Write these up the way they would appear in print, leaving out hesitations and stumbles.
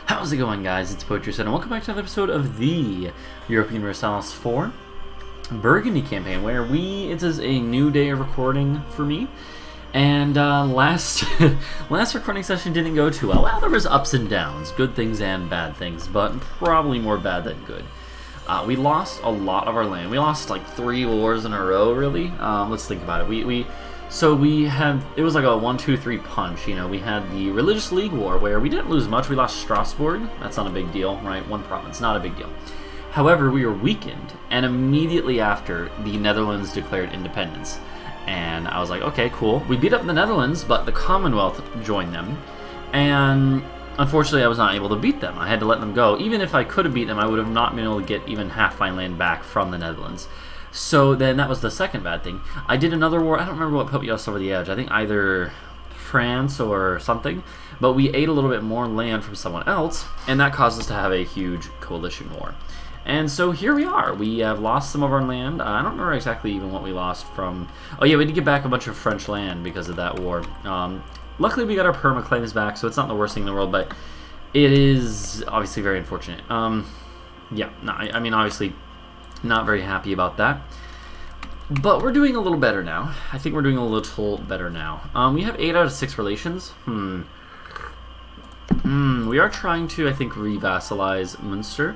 How's it going, guys? It's Poacher and welcome back to another episode of the European Universalis 4 Burgundy campaign, where it is a new day of recording for me. And last recording session didn't go too well. Well, there was ups and downs, good things and bad things, but probably more bad than good. We lost a lot of our land. We lost like 3 wars in a row, really. Let's think about it. So we had, it was like a 1-2-3 punch, you know. We had the Religious League War, where we didn't lose much. We lost Strasbourg. That's not a big deal, right? One province, not a big deal. However, we were weakened, and immediately after, the Netherlands declared independence. And I was like, okay, cool. We beat up the Netherlands, but the Commonwealth joined them. And unfortunately, I was not able to beat them. I had to let them go. Even if I could have beat them, I would have not been able to get even half my land back from the Netherlands. So then that was the second bad thing. I did another war. I don't remember what put us over the edge. I think either France or something. But we ate a little bit more land from someone else, and that caused us to have a huge coalition war. And so here we are. We have lost some of our land. I don't remember exactly even what we lost from... Oh yeah, we did get back a bunch of French land because of that war. Luckily we got our perma claims back, so it's not the worst thing in the world, but it is obviously very unfortunate. Yeah, no, I mean, obviously not very happy about that. But we're doing a little better now. I think we're doing a little better now. We have 8 out of 6 relations. We are trying to, I think, revassalize Munster.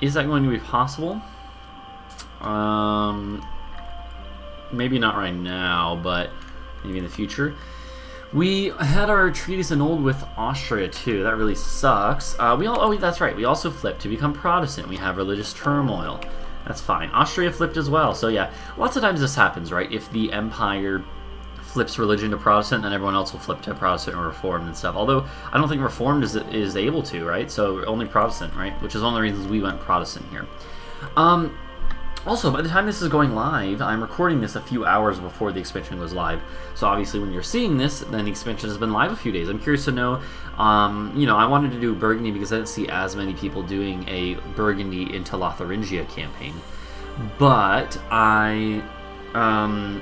Is that going to be possible? Maybe not right now, but maybe in the future. We had our treaties annulled with Austria too. That really sucks. That's right. We also flipped to become Protestant. We have religious turmoil. That's fine. Austria flipped as well. So yeah, lots of times this happens, right? If the empire flips religion to Protestant, then everyone else will flip to Protestant or Reformed and stuff. Although I don't think Reformed is able to, right? So only Protestant, right? Which is one of the reasons we went Protestant here. Also, by the time this is going live, I'm recording this a few hours before the expansion goes live. So obviously when you're seeing this, then the expansion has been live a few days. I'm curious to know, you know, I wanted to do Burgundy because I didn't see as many people doing a Burgundy into Lotharingia campaign. But I I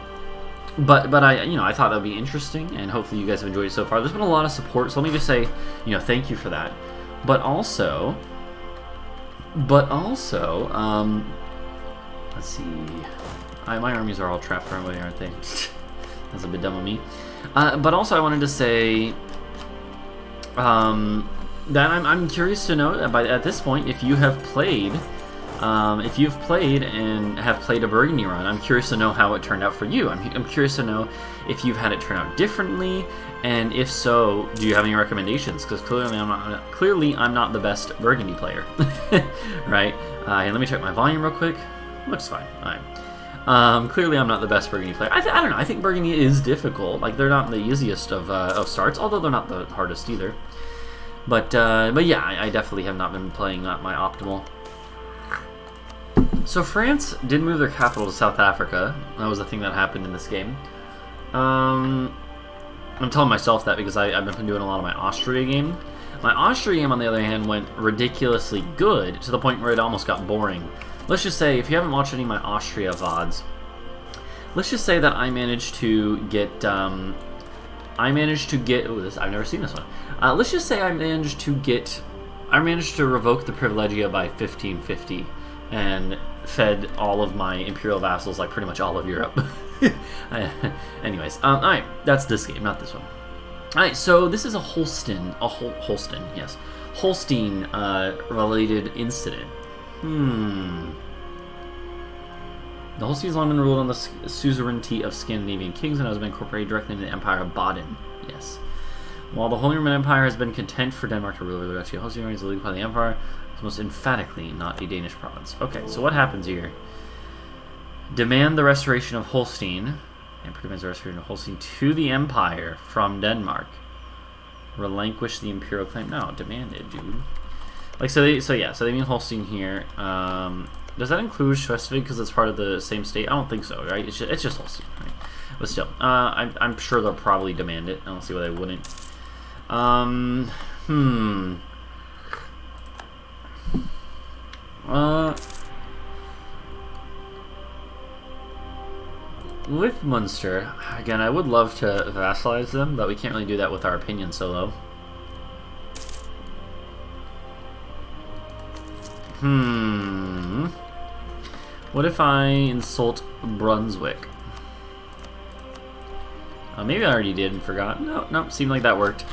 thought that would be interesting, and hopefully you guys have enjoyed it so far. There's been a lot of support, so let me just say, you know, thank you for that. But also, let's see. My armies are all trapped right away, aren't they? That's a bit dumb of me. But also, I wanted to say that I'm curious to know at this point if you have played. If you've played and have played a Burgundy run, I'm curious to know how it turned out for you. I'm curious to know if you've had it turn out differently, and if so, do you have any recommendations? Because clearly I'm not the best Burgundy player, right? And let me check my volume real quick. Looks fine. All right. Clearly I'm not the best Burgundy player. I don't know. I think Burgundy is difficult. Like, they're not the easiest of starts, although they're not the hardest either. But yeah, I definitely have not been playing at my optimal. So France did move their capital to South Africa. That was the thing that happened in this game. I'm telling myself that because I've been doing a lot of my Austria game. My Austria game, on the other hand, went ridiculously good to the point where it almost got boring. Let's just say, if you haven't watched any of my Austria VODs, let's just say that I managed to get, oh, this, I've never seen this one. Let's just say I managed to revoke the Privilegia by 1550 and fed all of my imperial vassals, like pretty much all of Europe. Anyways, alright, that's this game, not this one. Alright, so this is a Holstein related incident. The Holsteins has long been ruled on the suzerainty of Scandinavian kings and has been incorporated directly into the Empire of Baden. Yes. While the Holy Roman Empire has been content for Denmark to rule over the Duchy of Holstein, is illegal by the Empire, it's most emphatically not a Danish province. Okay, so what happens here? Demand the restoration of Holstein, and demands the restoration of Holstein to the Empire from Denmark. Relinquish the imperial claim. No, demand it, dude. Like, so they mean Holstein here. Does that include Schleswig because it's part of the same state? I don't think so, right? It's just Holstein, right? But still, I'm sure they'll probably demand it. I don't see why they wouldn't. With Munster, again, I would love to vassalize them, but we can't really do that with our opinion so low. What if I insult Brunswick? Maybe I already did and forgot. No, seemed like that worked.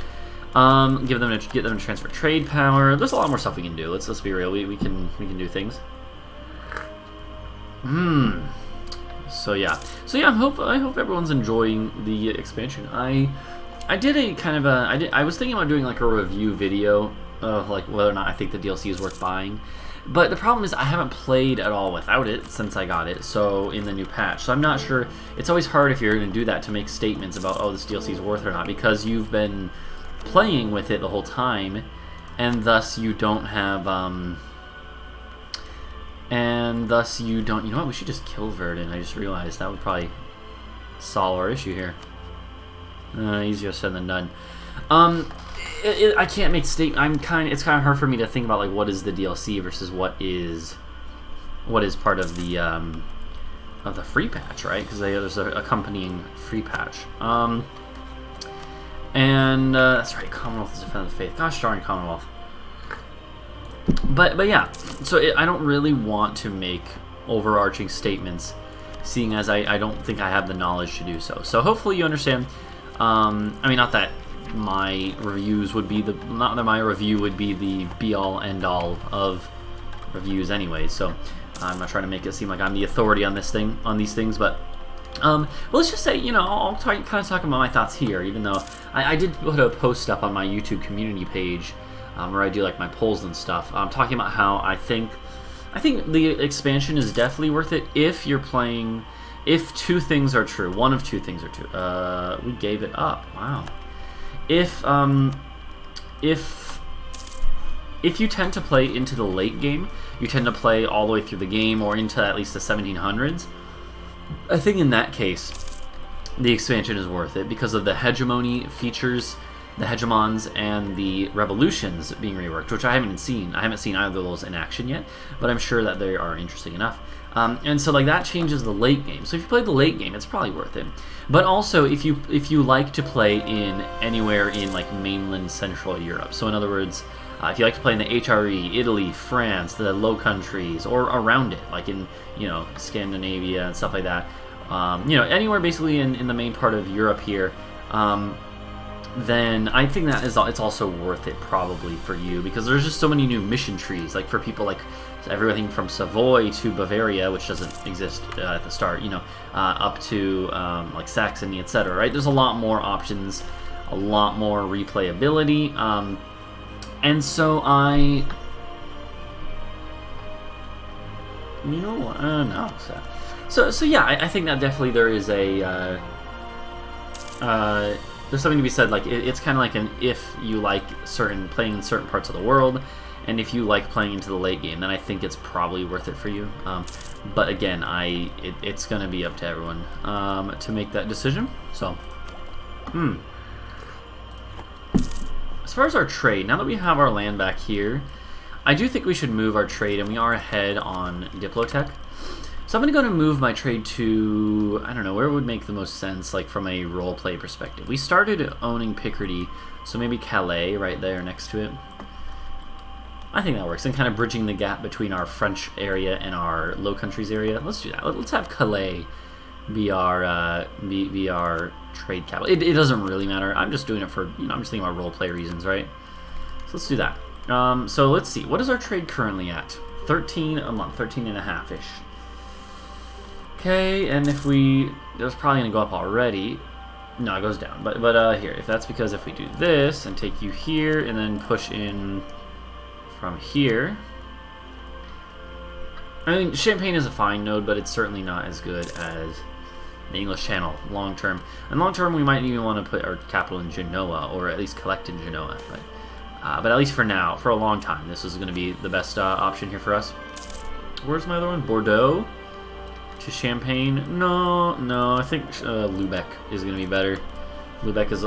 Get them to transfer trade power. There's a lot more stuff we can do. Let's be real. We can do things. So yeah. I hope everyone's enjoying the expansion. I did a kind of a I was thinking about doing like a review video of like whether or not I think the DLC is worth buying. But the problem is I haven't played at all without it since I got it, so in the new patch. So I'm not sure. It's always hard if you're going to do that to make statements about, oh, this DLC is worth it or not, because you've been playing with it the whole time, and thus you don't have, you know what, we should just kill Verdun. I just realized that would probably solve our issue here. Easier said than done. I can't make statement. It's kind of hard for me to think about like what is the DLC versus what is part of the free patch, right? Because there's a accompanying free patch. That's right. Commonwealth is defend the faith. Gosh darn Commonwealth. But yeah. So I don't really want to make overarching statements, seeing as I don't think I have the knowledge to do so. So hopefully you understand. I mean, not that my reviews would be the be all end all of reviews anyway. So I'm not trying to make it seem like I'm the authority on these things, but well, let's just say, you know, I'll kind of talk about my thoughts here, even though I did put a post up on my YouTube community page where I do like my polls and stuff. I'm talking about how I think the expansion is definitely worth it if you're playing. If two things are true, one of two things are true. We gave it up. Wow. If you tend to play into the late game, you tend to play all the way through the game or into at least the 1700s. I think in that case, the expansion is worth it because of the hegemony features, the hegemons, and the revolutions being reworked, which I haven't seen. I haven't seen either of those in action yet, but I'm sure that they are interesting enough. And so like that changes the late game. So if you play the late game, it's probably worth it. But also if you like to play in anywhere in like mainland Central Europe. So in other words, if you like to play in the HRE, Italy, France, the Low Countries, or around it, like in, you know, Scandinavia and stuff like that, you know, anywhere basically in the main part of Europe here, then I think that it's also worth it probably for you, because there's just so many new mission trees, like for people like everything from Savoy to Bavaria, which doesn't exist at the start, you know, up to like Saxony, etc. Right? There's a lot more options, a lot more replayability, and so no. So yeah, I think that definitely there is a there's something to be said. Like it's kind of like an if you like playing in certain parts of the world, and if you like playing into the late game, then I think it's probably worth it for you. But again, it's going to be up to everyone to make that decision. So, as far as our trade, now that we have our land back here, I do think we should move our trade, and we are ahead on Diplotech. So I'm going to move my trade to, I don't know, where it would make the most sense, like from a roleplay perspective. We started owning Picardy, so maybe Calais right there next to it. I think that works, and kind of bridging the gap between our French area and our Low Countries area. Let's do that. Let's have Calais be our trade capital. It doesn't really matter. I'm just doing it for, you know, I'm just thinking about roleplay reasons, right? So let's do that. So let's see. What is our trade currently at? 13 a month, 13 and a half-ish. Okay, and if it was probably going to go up already. No, it goes down. But here, if that's because if we do this and take you here and then push in from here. I mean, Champagne is a fine node, but it's certainly not as good as the English Channel long term. And long term, we might even want to put our capital in Genoa, or at least collect in Genoa. But at least for now, for a long time, this is going to be the best option here for us. Where's my other one? Bordeaux to Champagne? No, I think Lubeck is going to be better. Lubeck is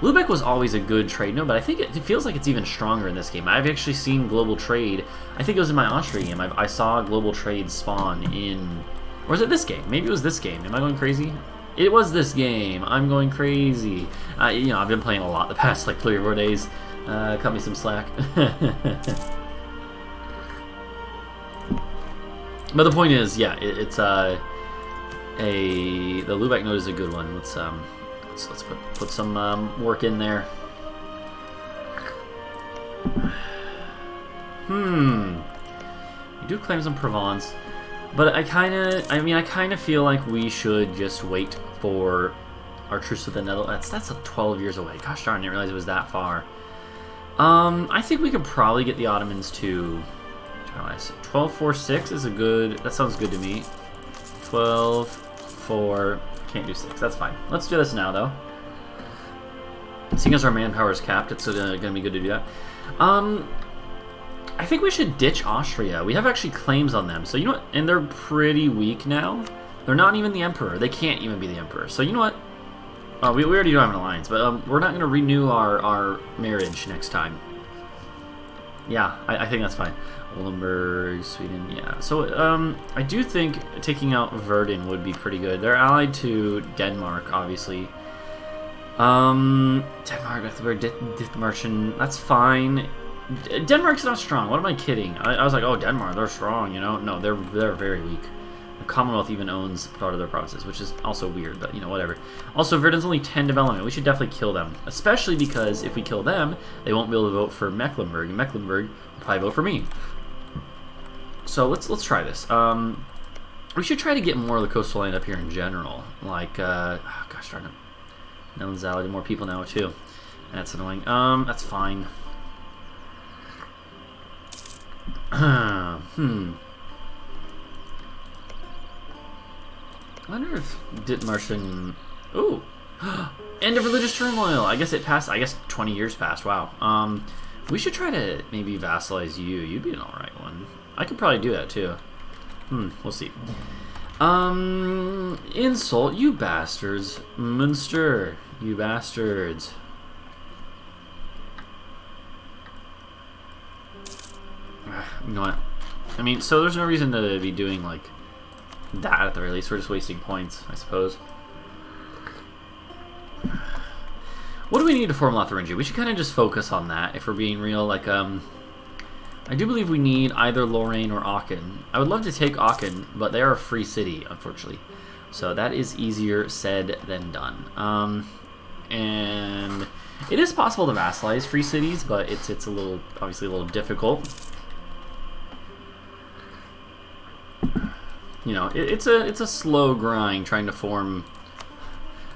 Lubeck was always a good trade node, but I think it feels like it's even stronger in this game. I've actually seen global trade. I think it was in my Austria game. I saw global trade spawn in, or was it this game? Maybe it was this game. Am I going crazy? It was this game. I'm going crazy. You know, I've been playing a lot the past like 3 or 4 days. Cut me some slack. But the point is, yeah, it's the Lubeck note is a good one. Let's put some work in there. We do claim some Provence, but I kind of feel like we should just wait for our truce with the Netherlands. That's 12 years away. Gosh darn, I didn't realize it was that far. I think we could probably get the Ottomans to 12-4-6 is a good. That sounds good to me. 12-4. Can't do 6. That's fine. Let's do this now, though. Seeing as our manpower is capped, it's going to be good to do that. I think we should ditch Austria. We have actually claims on them. So you know what? And they're pretty weak now. They're not even the Emperor. They can't even be the Emperor. So you know what? We already do have an alliance, but we're not going to renew our marriage next time. Yeah, I think that's fine. Oldenburg, Sweden, yeah. So I do think taking out Verdun would be pretty good. They're allied to Denmark, obviously. Denmark, Dithmarschen, that's fine. Denmark's not strong. What am I kidding? I was like, oh, Denmark, they're strong, you know? No, they're very weak. The Commonwealth even owns part of their provinces, which is also weird, but, you know, whatever. Also, Verdun's only 10 development. We should definitely kill them, especially because if we kill them, they won't be able to vote for Mecklenburg, and Mecklenburg will probably vote for me. So let's try this. We should try to get more of the coastal land up here in general. Like, gosh darn it. Netherlands allied to more people now, too. That's annoying. That's fine. I wonder if Dithmarschen... Ooh! End of religious turmoil! I guess it passed... I guess 20 years passed. Wow. We should try to maybe vassalize you. You'd be an alright one. I could probably do that, too. We'll see. Insult, you bastards. Munster, you bastards. You know what? I mean, so there's no reason to be doing, like, that at the very least. We're just wasting points, I suppose. What do we need to form Lotharingia? We should kind of just focus on that, if we're being real. Like, I do believe we need either Lorraine or Aachen. I would love to take Aachen, but they are a free city, unfortunately. So that is easier said than done. And it is possible to vassalize free cities, but it's a little, obviously a little difficult. You know, it's a slow grind trying to form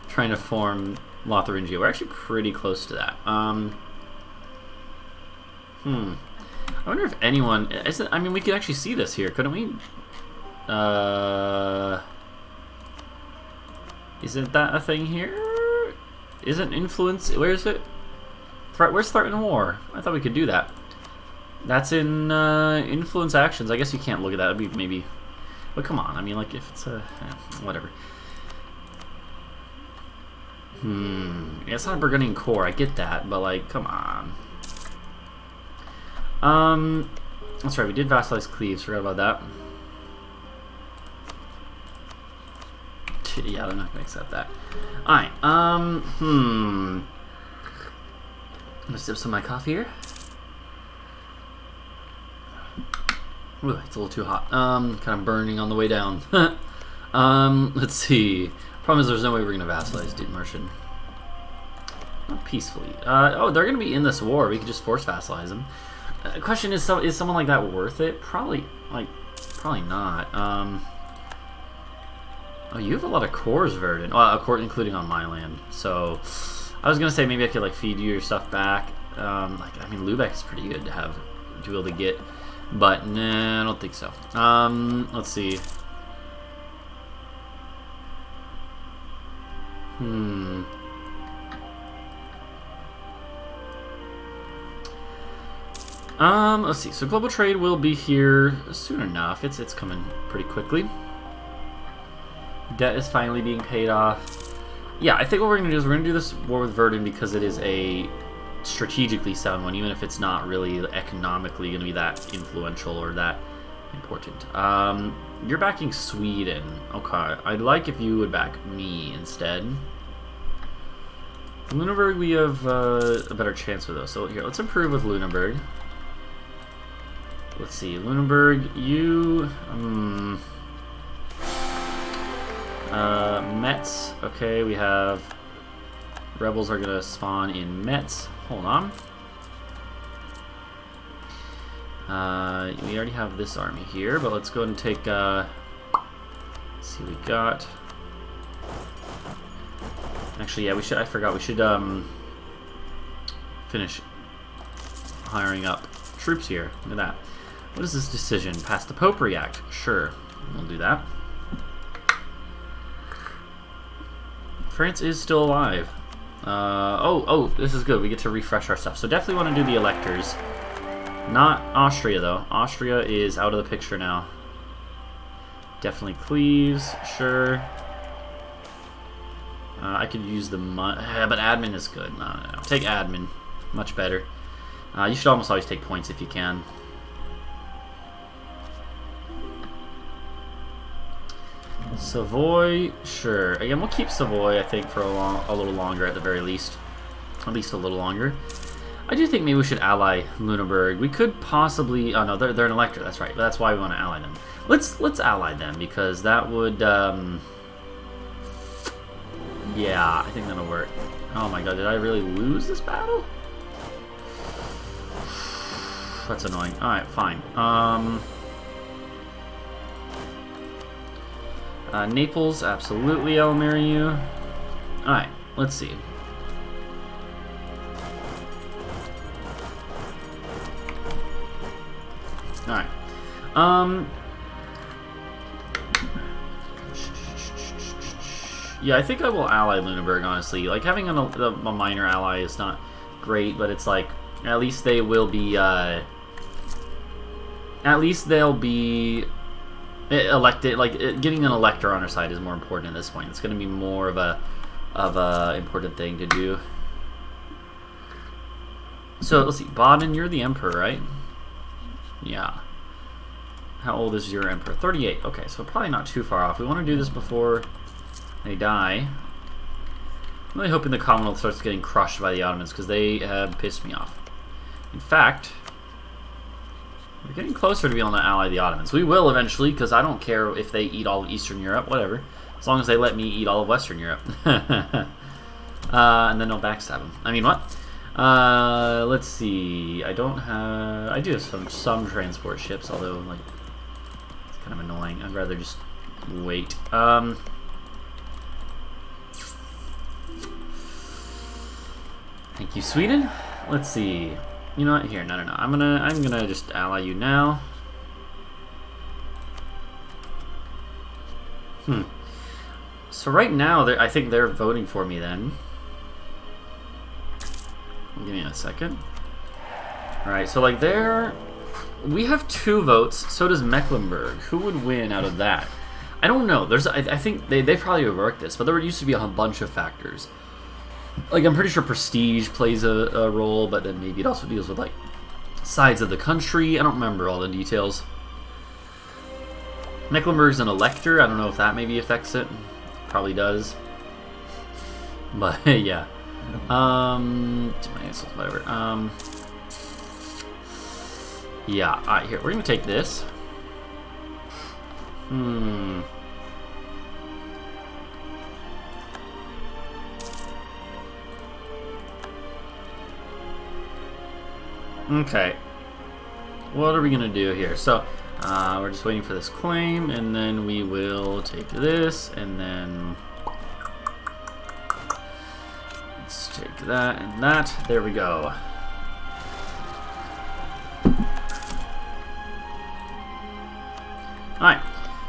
Lotharingia. We're actually pretty close to that. I wonder if anyone I mean, we could actually see this here, couldn't we? Isn't that a thing here? Isn't influence? Where is it? Where's threaten war? I thought we could do that. That's in influence actions. I guess you can't look at that. It'd be maybe. But come on, I mean, like, if it's whatever. Yeah, it's not a Burgundian core, I get that, but, like, come on. That's right, we did vassalize Cleves, forgot about that. Yeah, they're not gonna accept that. Alright, I'm gonna sip some of my coffee here. Ooh, it's a little too hot. Kind of burning on the way down. Let's see. Problem is there's no way we're going to vassalize Dithmarschen. Not peacefully. Oh, they're going to be in this war. We could just force vassalize them. The question is someone like that worth it? Probably not. Oh, you have a lot of cores, Verdun. Well, a core including on my land. So, I was going to say maybe I could, like, feed you your stuff back. Like, I mean, Lubeck is pretty good to be able to get. But, nah, I don't think so. Let's see. Let's see. So global trade will be here soon enough. It's coming pretty quickly. Debt is finally being paid off. Yeah, I think what we're going to do is we're going to do this war with Verdun because it is a strategically sound one, even if it's not really economically going to be that influential or that important. You're backing Sweden. Okay, I'd like if you would back me instead. Lunenburg, we have a better chance with those. So here, let's improve with Lunenburg. let's see, Lunenburg, you, Metz, okay, we have, rebels are gonna spawn in Metz, hold on. We already have this army here, but let's go ahead and take, let's see what we got. Actually, yeah, I forgot, we should, finish hiring up troops here. Look at that. What is this decision? Pass the Popery Act. Sure, we'll do that. France is still alive. Oh, this is good. We get to refresh our stuff. So definitely want to do the electors. Not Austria, though. Austria is out of the picture now. Definitely Cleves, sure. I could use the but admin is good. No. Take admin. Much better. You should almost always take points if you can. Savoy, sure. Again, we'll keep Savoy, I think, for a little longer at the very least. At least a little longer. I do think maybe we should ally Lunenburg. We could possibly... Oh, no, they're an elector. That's right. That's why we want to ally them. Let's ally them, because that would... Yeah, I think that'll work. Oh my god, did I really lose this battle? That's annoying. Alright, fine. Naples, absolutely I'll marry you. Alright, let's see. Alright. Yeah, I think I will ally Lunenburg, honestly. Like, having a minor ally is not great, but it's like, at least they will be, at least they'll be elected. Like, getting an elector on our side is more important at this point. It's going to be more of a important thing to do. So, let's see. Baden, you're the emperor, right? Yeah. How old is your emperor? 38. Okay, so probably not too far off. We want to do this before they die. I'm really hoping the Commonwealth starts getting crushed by the Ottomans, because they have pissed me off. In fact, we're getting closer to being able to ally the Ottomans. We will eventually, because I don't care if they eat all of Eastern Europe, whatever. As long as they let me eat all of Western Europe. And then I'll backstab them. I mean, what? Let's see. I do have some transport ships, although, like, it's kind of annoying. I'd rather just wait. Thank you, Sweden. Let's see. You know what? Here, no. I'm gonna just ally you now. So right now, I think they're voting for me. Then, give me a second. All right. So like we have 2 votes. So does Mecklenburg. Who would win out of that? I don't know. I think they probably overworked this, but there used to be a bunch of factors. Like, I'm pretty sure prestige plays a role, but then maybe it also deals with, like, sides of the country. I don't remember all the details. Mecklenburg's an elector. I don't know if that maybe affects it. Probably does. But, yeah. Whatever. Yeah, alright, here. We're going to take this. Okay, what are we gonna do here? So, we're just waiting for this claim, and then we will take this, and then let's take that and that. There we go. Alright,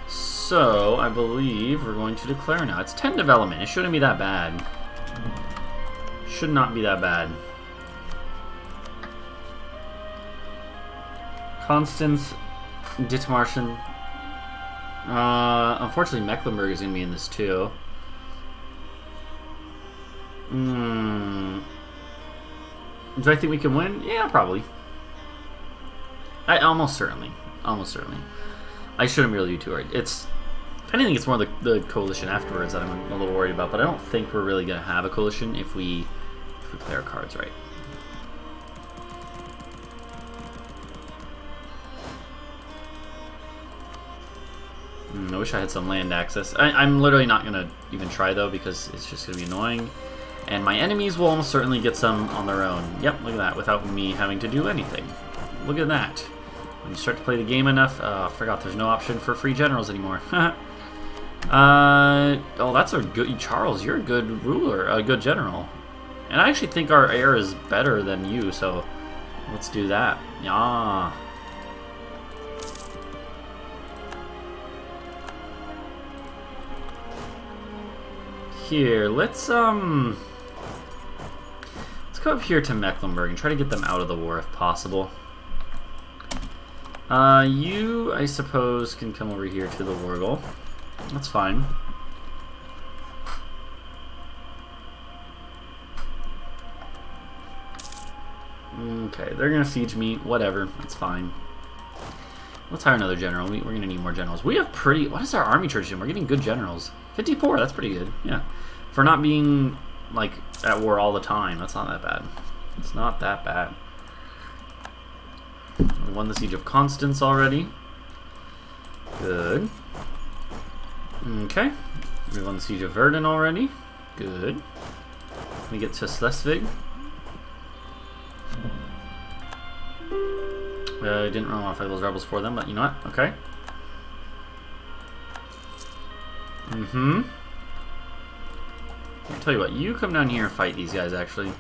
so I believe we're going to declare now. It's 10 development. It shouldn't be that bad. Should not be that bad. Constance, Dithmarschen. Unfortunately, Mecklenburg is going to be in this too. Do I think we can win? Yeah, probably. Almost certainly. Almost certainly. I shouldn't really be too worried. If anything, it's more the coalition afterwards that I'm a little worried about. But I don't think we're really going to have a coalition if we play our cards right. I wish I had some land access. I'm literally not going to even try, though, because it's just going to be annoying. And my enemies will almost certainly get some on their own. Yep, look at that, without me having to do anything. Look at that. When you start to play the game enough... I forgot there's no option for free generals anymore. Oh, that's a good... Charles, you're a good ruler, a good general. And I actually think our heir is better than you, so let's do that. Yeah. Here, let's go up here to Mecklenburg and try to get them out of the war if possible. You, I suppose, can come over here to the Wargle. That's fine. Okay, they're gonna siege me. Whatever, that's fine. Let's hire another general. We're gonna need more generals. We have pretty... What is our army tradition? We're getting good generals. 54, that's pretty good. Yeah. For not being, like, at war all the time, that's not that bad. It's not that bad. We won the Siege of Constance already. Good. Okay. We won the Siege of Verdun already. Good. We get to Schleswig. I didn't really want to fight those rebels for them, but you know what? Okay. I'll tell you what, you come down here and fight these guys, actually.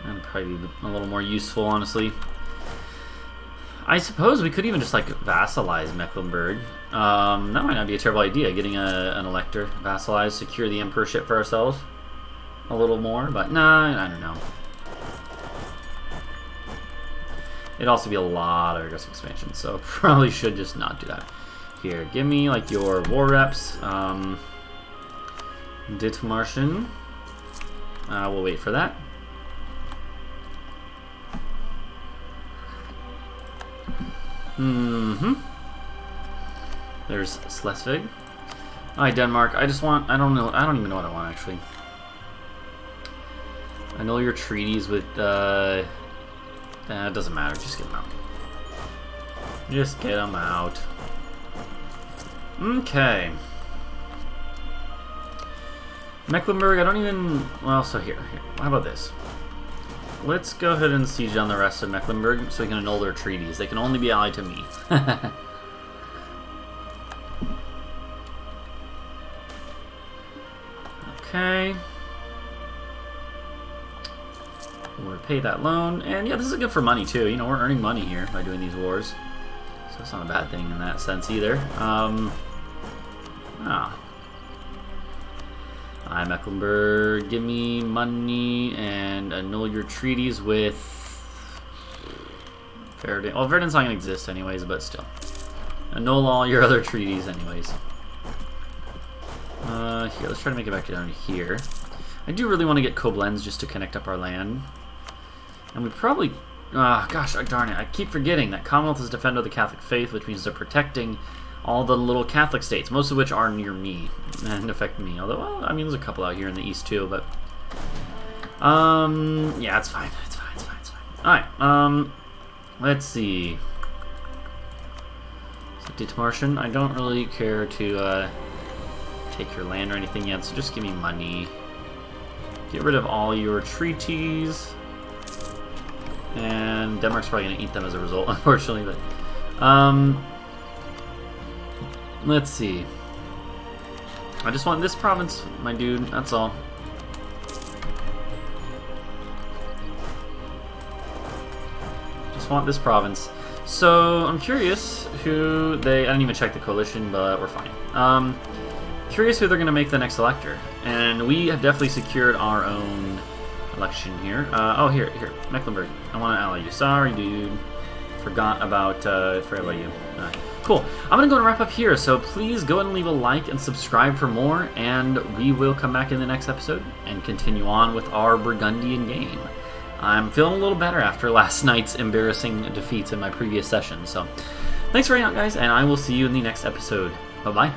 That'd probably be a little more useful, honestly. I suppose we could even just, like, vassalize Mecklenburg. That might not be a terrible idea, getting an elector. Vassalize, secure the emperorship for ourselves a little more, but nah, I don't know. It'd also be a lot of aggressive expansion, so probably should just not do that. Here, give me, like, your war reps. Dithmarschen. We'll wait for that. There's Schleswig. Alright, Denmark. I just want... I don't know. I don't even know what I want, actually. Annul your treaties with... it doesn't matter. Just get them out. Just get them out. Okay. Mecklenburg, I don't even... Well, so here. How about this? Let's go ahead and siege on the rest of Mecklenburg so we can annul their treaties. They can only be allied to me. Okay. We'll repay that loan. And yeah, this is good for money too. You know, we're earning money here by doing these wars. So it's not a bad thing in that sense either. Hi, Mecklenburg, give me money and annul your treaties with Verdun. Well, Verdun's not going to exist anyways, but still. Annul all your other treaties anyways. Here, let's try to make it back down here. I do really want to get Koblenz just to connect up our land. And we probably... gosh, darn it, I keep forgetting that Commonwealth is defender of the Catholic faith, which means they're protecting all the little Catholic states, most of which are near me and affect me. Although, well, I mean, there's a couple out here in the east too, but yeah, it's fine. It's fine. It's fine. It's fine. All right. Let's see. So, Dithmarschen, I don't really care to take your land or anything yet, so just give me money. Get rid of all your treaties, and Denmark's probably gonna eat them as a result, unfortunately. But let's see. I just want this province, my dude, that's all. Just want this province. So, I'm curious who they... I didn't even check the coalition, but we're fine. Curious who they're going to make the next elector. And we have definitely secured our own election here. Oh, here, Mecklenburg. I want to ally you. Sorry, dude. Forgot about you. Cool. I'm going to go and wrap up here, so please go ahead and leave a like and subscribe for more, and we will come back in the next episode and continue on with our Burgundian game. I'm feeling a little better after last night's embarrassing defeats in my previous session, so thanks for hanging out, guys, and I will see you in the next episode. Bye-bye.